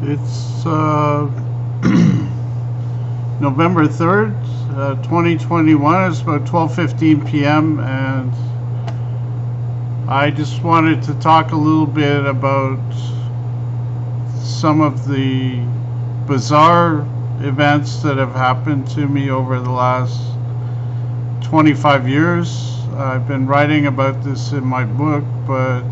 It's November 3rd, 2021. It's about 12:15 p.m. and I just wanted to talk a little bit about some of the bizarre events that have happened to me over the last 25 years. I've been writing about this in my book, but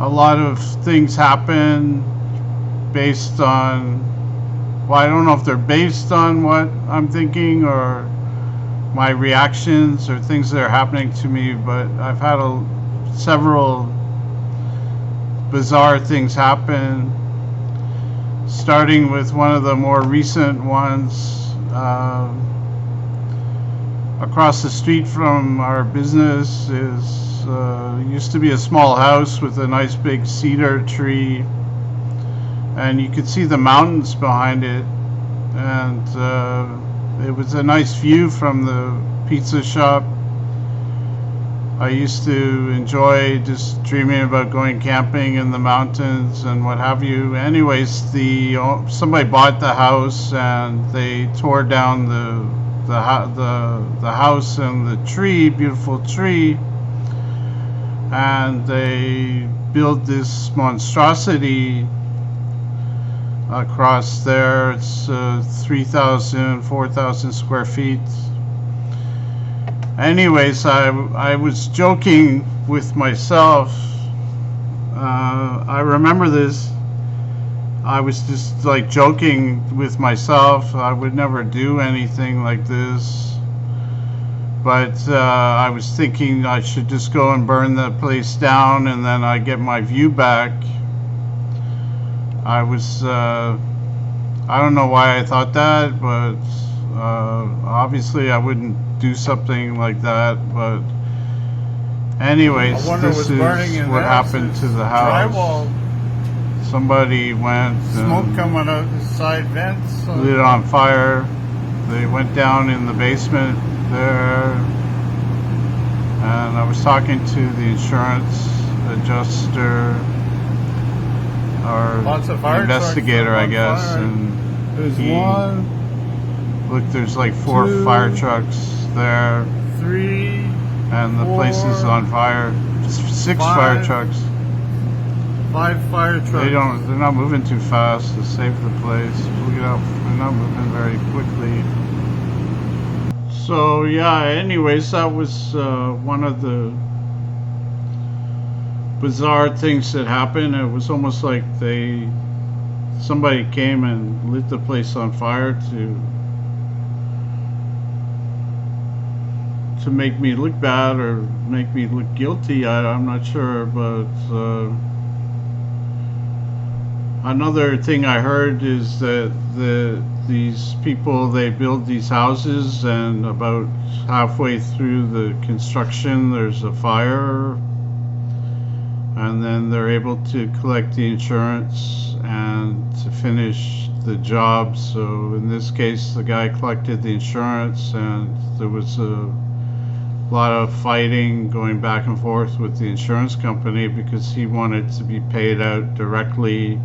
a lot of things happen based on, well, I don't know if they're based on what I'm thinking or my reactions or things that are happening to me, but I've had several bizarre things happen, starting with one of the more recent ones. Across the street from our business used to be a small house with a nice big cedar tree, and you could see the mountains behind it, and it was a nice view from the pizza shop. I used to enjoy just dreaming about going camping in the mountains and what have you. Anyways, somebody bought the house and they tore down the house and the tree, beautiful tree, and they built this monstrosity across there. It's 3,000, 4,000 square feet. Anyways, I was joking with myself. I remember this. I was just like joking with myself. I would never do anything like this. But I was thinking I should just go and burn the place down and then I get my view back. I don't know why I thought that, but obviously I wouldn't do something like that. But anyways, this is what happened to the house. Drywall. Somebody went Smoke coming out the side vents. Lit it on fire. They went down in the basement there, and I was talking to the insurance adjuster or investigator, I guess, and there's one. Look, there's like 4 fire trucks there. 3. And the place is on fire. 6 fire trucks. 5 fire trucks. They're not moving too fast to save the place. Look it up. They're not moving very quickly. So yeah, anyways, that was one of the bizarre things that happened. It was almost like somebody came and lit the place on fire to make me look bad or make me look guilty. I'm not sure, but another thing I heard is that these people, they build these houses, and about halfway through the construction there's a fire, and then they're able to collect the insurance and to finish the job. So in this case, the guy collected the insurance, and there was a lot of fighting going back and forth with the insurance company because he wanted to be paid out directly.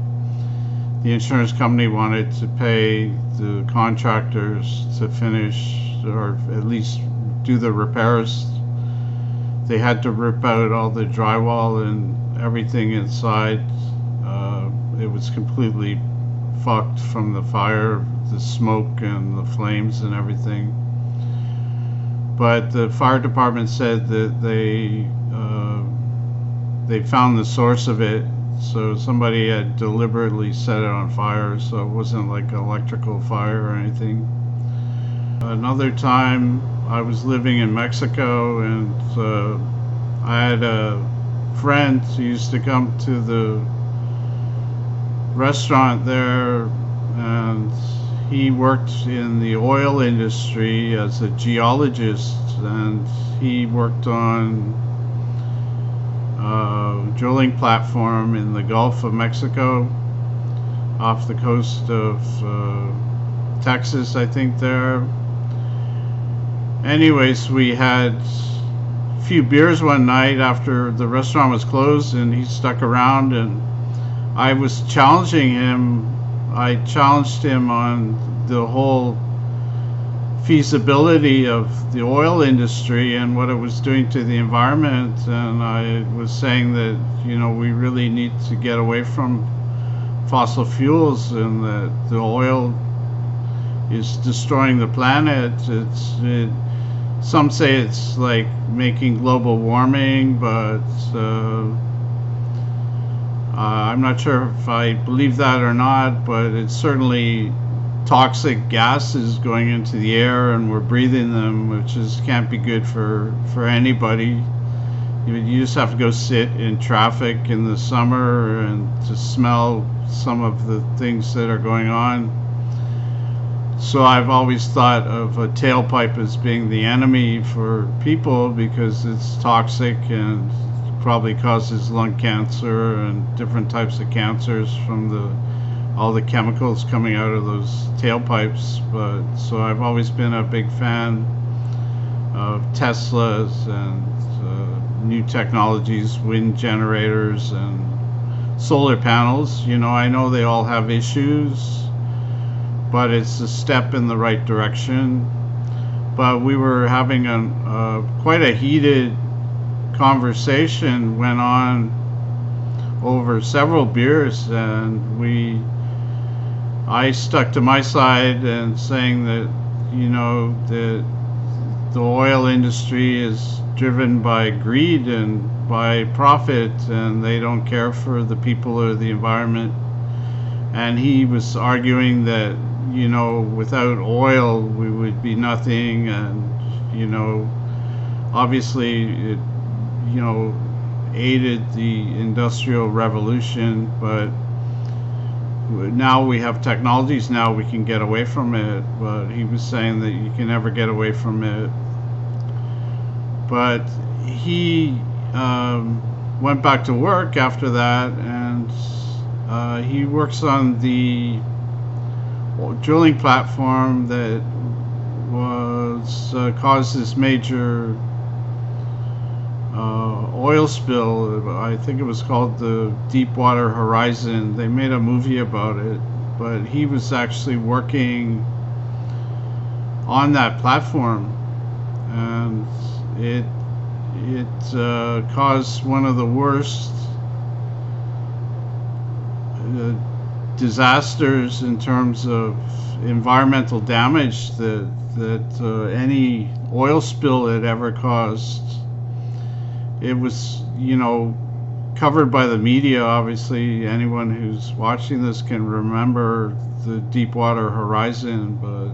The insurance company wanted to pay the contractors to finish, or at least do the repairs. They had to rip out all the drywall and everything inside. It was completely fucked from the fire, the smoke and the flames and everything. But the fire department said that they found the source of it. So somebody had deliberately set it on fire, so it wasn't like an electrical fire or anything. Another time I was living in Mexico, and I had a friend who used to come to the restaurant there, and he worked in the oil industry as a geologist, and he worked on drilling platform in the Gulf of Mexico off the coast of Texas, I think there. Anyways, we had a few beers one night after the restaurant was closed, and he stuck around, and I was challenging him. I challenged him on the whole feasibility of the oil industry and what it was doing to the environment. And I was saying that, we really need to get away from fossil fuels and that the oil is destroying the planet. Some say it's like making global warming, but I'm not sure if I believe that or not, but it's certainly toxic gases going into the air and we're breathing them, which can't be good for anybody. You just have to go sit in traffic in the summer and to smell some of the things that are going on. So I've always thought of a tailpipe as being the enemy for people because it's toxic and probably causes lung cancer and different types of cancers from all the chemicals coming out of those tailpipes. But so I've always been a big fan of Teslas and new technologies, wind generators and solar panels. I know they all have issues, but it's a step in the right direction. But we were having quite a heated conversation, went on over several beers, and I stuck to my side and saying that, that the oil industry is driven by greed and by profit, and they don't care for the people or the environment. And he was arguing that, without oil we would be nothing, and, obviously it, aided the Industrial Revolution, but now we have technologies, now we can get away from it. But he was saying that you can never get away from it. But he went back to work after that, and he works on the drilling platform that caused this major oil spill. I think it was called the Deepwater Horizon. They made a movie about it, but he was actually working on that platform, and it caused one of the worst disasters in terms of environmental damage that any oil spill had ever caused. It was, covered by the media. Obviously, anyone who's watching this can remember the Deepwater Horizon, but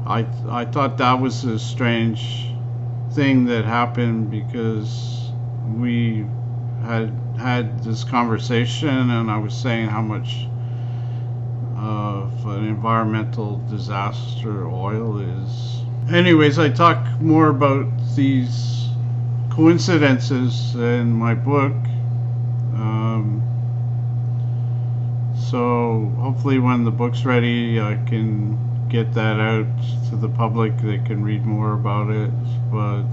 I thought that was a strange thing that happened because we had this conversation, and I was saying how much of an environmental disaster oil is. Anyways, I talk more about these coincidences in my book. So hopefully when the book's ready, I can get that out to the public. They can read more about it. But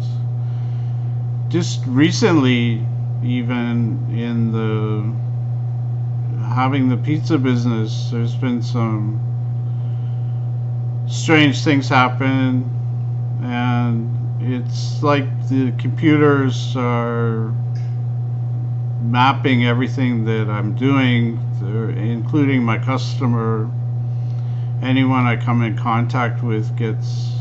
just recently, even in having the pizza business, there's been some strange things happen, and it's like the computers are mapping everything that I'm doing, including my customer. Anyone I come in contact with gets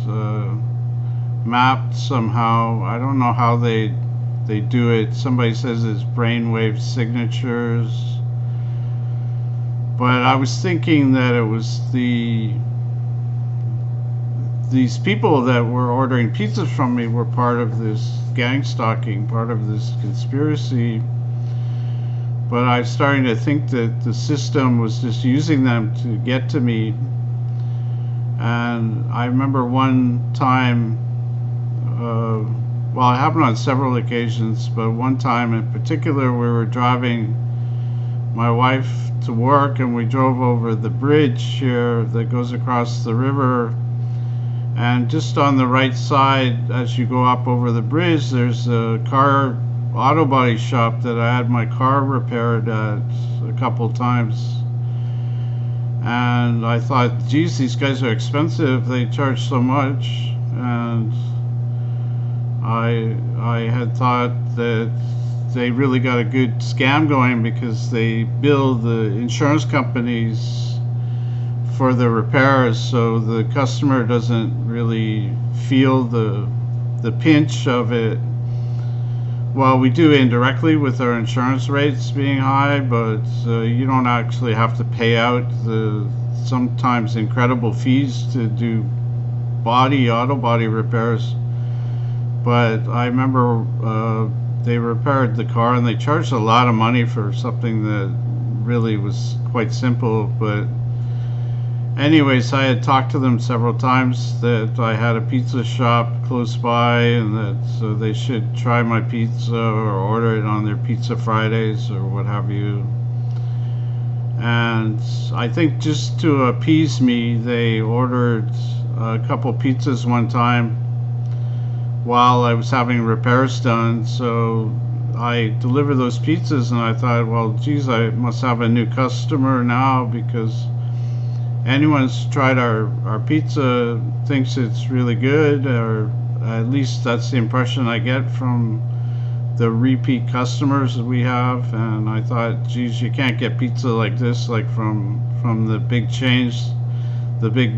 mapped somehow. I don't know how they do it. Somebody says it's brainwave signatures, but I was thinking that it was these people that were ordering pizzas from me were part of this gang stalking, part of this conspiracy. But I'm starting to think that the system was just using them to get to me. And I remember one time, well, it happened on several occasions, but one time in particular, we were driving my wife to work, and we drove over the bridge here that goes across the river. And just on the right side, as you go up over the bridge, there's a car auto body shop that I had my car repaired at a couple times. And I thought, geez, these guys are expensive. They charge so much. And I had thought that they really got a good scam going because they bill the insurance companies for the repairs, so the customer doesn't really feel the pinch of it. Well, we do indirectly with our insurance rates being high, but you don't actually have to pay out the sometimes incredible fees to do auto body repairs. But I remember they repaired the car and they charged a lot of money for something that really was quite simple. But anyways, I had talked to them several times that I had a pizza shop close by and that so they should try my pizza or order it on their Pizza Fridays or what have you. And I think just to appease me, they ordered a couple pizzas one time while I was having repairs done. So I delivered those pizzas and I thought, well, geez, I must have a new customer now because anyone who's tried our pizza thinks it's really good, or at least that's the impression I get from the repeat customers that we have. And I thought, geez, you can't get pizza like this, like from the big chains, the big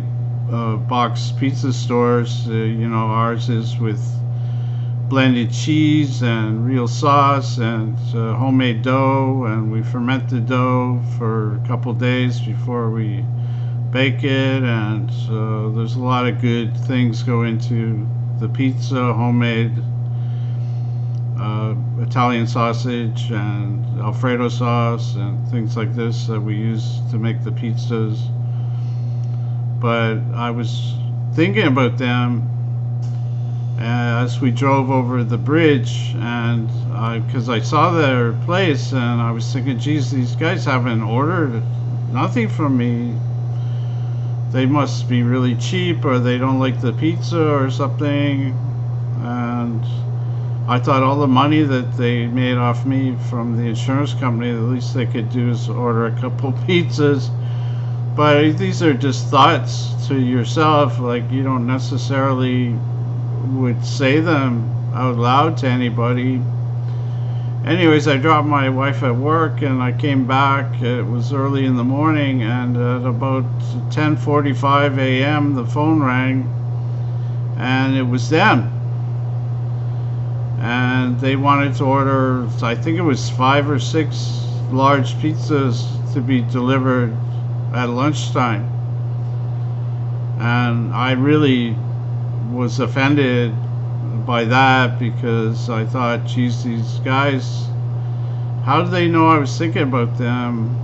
box pizza stores. Ours is with blended cheese and real sauce and homemade dough, and we ferment the dough for a couple days before we bake it, and there's a lot of good things go into the pizza, homemade Italian sausage and Alfredo sauce and things like this that we use to make the pizzas. But I was thinking about them as we drove over the bridge, and because I saw their place and I was thinking, geez, these guys haven't ordered nothing from me. They must be really cheap, or they don't like the pizza or something. And I thought all the money that they made off me from the insurance company, the least they could do is order a couple pizzas. But these are just thoughts to yourself, like you don't necessarily would say them out loud to anybody. Anyways, I dropped my wife at work and I came back. It was early in the morning, and at about 10:45 a.m. the phone rang, and it was them. And they wanted to order, I think it was 5 or 6 large pizzas to be delivered at lunchtime. And I really was offended by that because I thought, geez, these guys, how do they know I was thinking about them?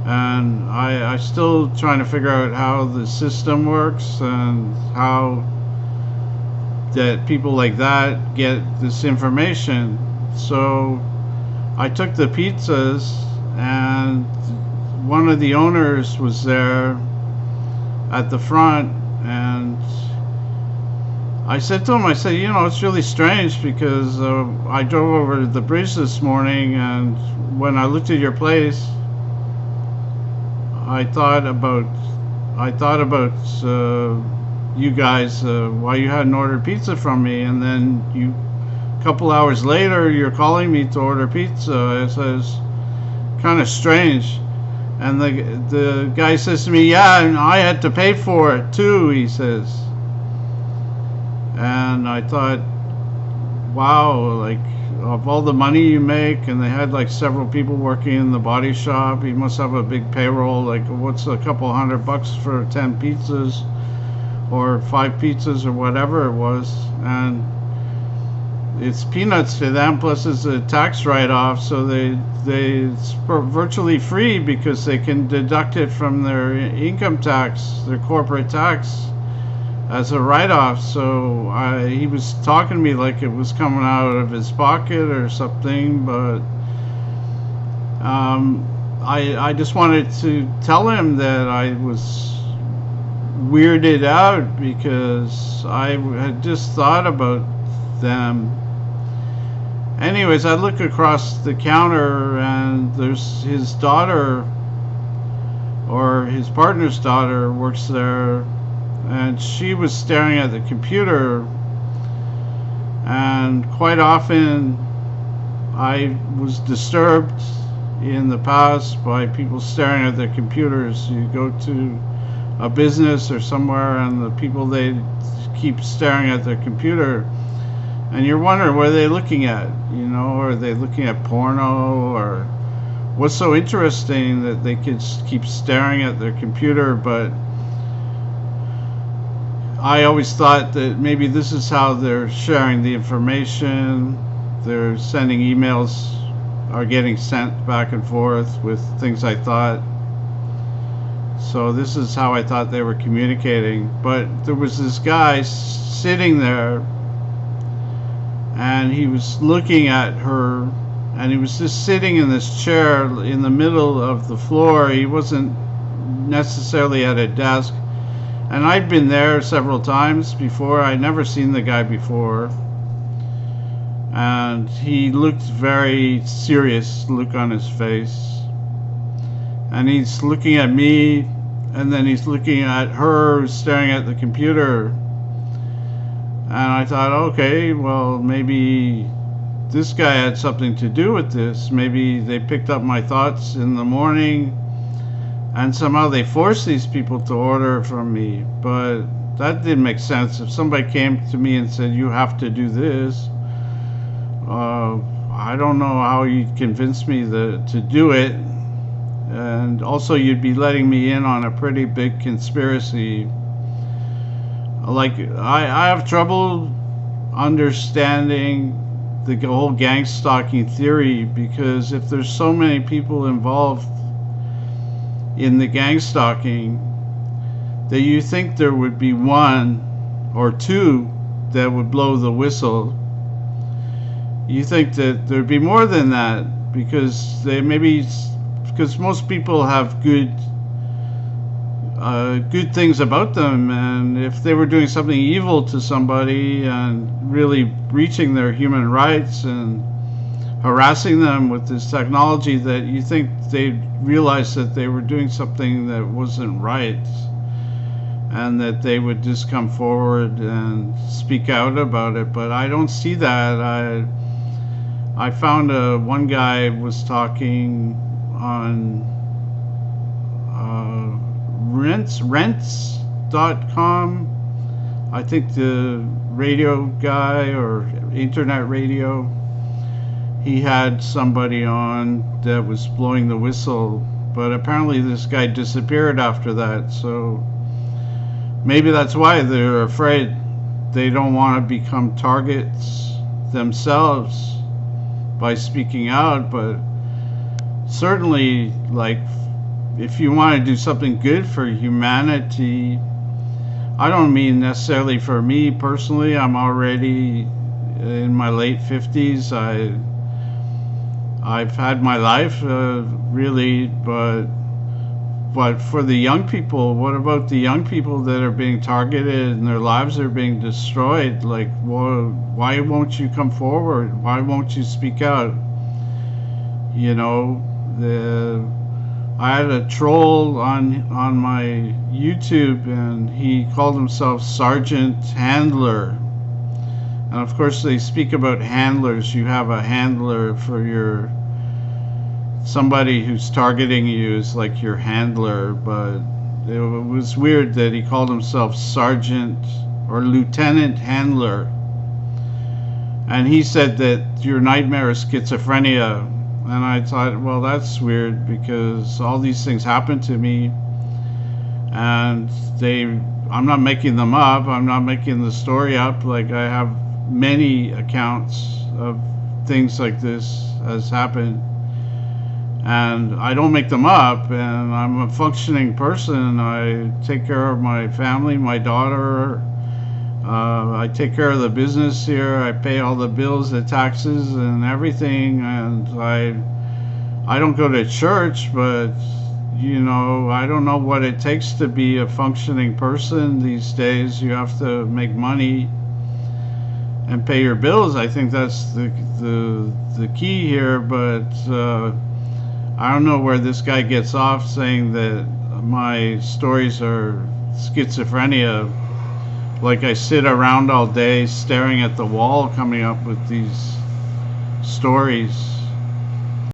And I still trying to figure out how the system works and how that people like that get this information. So I took the pizzas, and one of the owners was there at the front, and I said to him, I said, it's really strange because I drove over the bridge this morning, and when I looked at your place, I thought about you guys, why you hadn't ordered pizza from me, and then a couple hours later you're calling me to order pizza. It says kind of strange. And the guy says to me, yeah, and I had to pay for it too, he says. And I thought, wow, like of all the money you make, and they had like several people working in the body shop, you must have a big payroll. Like, what's a couple $100 for 10 pizzas or 5 pizzas or whatever it was? And it's peanuts to them, plus it's a tax write-off, so it's virtually free because they can deduct it from their income tax, their corporate tax, as a write-off. So he was talking to me like it was coming out of his pocket or something, but I just wanted to tell him that I was weirded out because I had just thought about them. Anyways, I look across the counter and there's his daughter, or his partner's daughter works there, and she was staring at the computer. And quite often I was disturbed in the past by people staring at their computers. You go to a business or somewhere and the people, they keep staring at their computer, and you're wondering what are they looking at, are they looking at porno, or what's so interesting that they could keep staring at their computer. But I always thought that maybe this is how they're sharing the information. They're sending emails, are getting sent back and forth with things I thought. So this is how I thought they were communicating. But there was this guy sitting there, and he was looking at her, and he was just sitting in this chair in the middle of the floor. He wasn't necessarily at a desk. And I'd been there several times before. I'd never seen the guy before. And he looked very serious, look on his face. And he's looking at me, and then he's looking at her, staring at the computer. And I thought, okay, well, maybe this guy had something to do with this. Maybe they picked up my thoughts in the morning, and somehow they forced these people to order from me. But that didn't make sense. If somebody came to me and said, you have to do this, I don't know how you'd convince me to do it. And also, you'd be letting me in on a pretty big conspiracy. Like, I have trouble understanding the whole gang stalking theory, because if there's so many people involved in the gang stalking, that you think there would be one or two that would blow the whistle. You think that there'd be more than that, because because most people have good things about them, and if they were doing something evil to somebody and really breaching their human rights and harassing them with this technology, that you think they'd realize that they were doing something that wasn't right, and that they would just come forward and speak out about it. But I don't see that. I found one guy was talking on rents.com. I think the radio guy, or internet radio, he had somebody on that was blowing the whistle, but apparently this guy disappeared after that. So maybe that's why they're afraid. They don't want to become targets themselves by speaking out. But certainly, like, if you want to do something good for humanity, I don't mean necessarily for me personally. I'm already in my late 50s. I've had my life, really, but for the young people, what about the young people that are being targeted and their lives are being destroyed? Like, why won't you come forward? Why won't you speak out? I had a troll on my YouTube, and he called himself Sergeant Handler. And of course, they speak about handlers. You have a handler for somebody who's targeting you is like your handler. But it was weird that he called himself Sergeant or Lieutenant Handler. And he said that your nightmare is schizophrenia. And I thought, well, that's weird, because all these things happen to me, and I'm not making them up. I'm not making the story up. Like, I have many accounts of things like this has happened, and I don't make them up. And I'm a functioning person. I take care of my family, my daughter. I take care of the business here. I pay all the bills, the taxes, and everything. And I don't go to church, but I don't know what it takes to be a functioning person these days. You have to make money, and pay your bills. I think that's the key here. But I don't know where this guy gets off saying that my stories are schizophrenia. Like I sit around all day staring at the wall, coming up with these stories.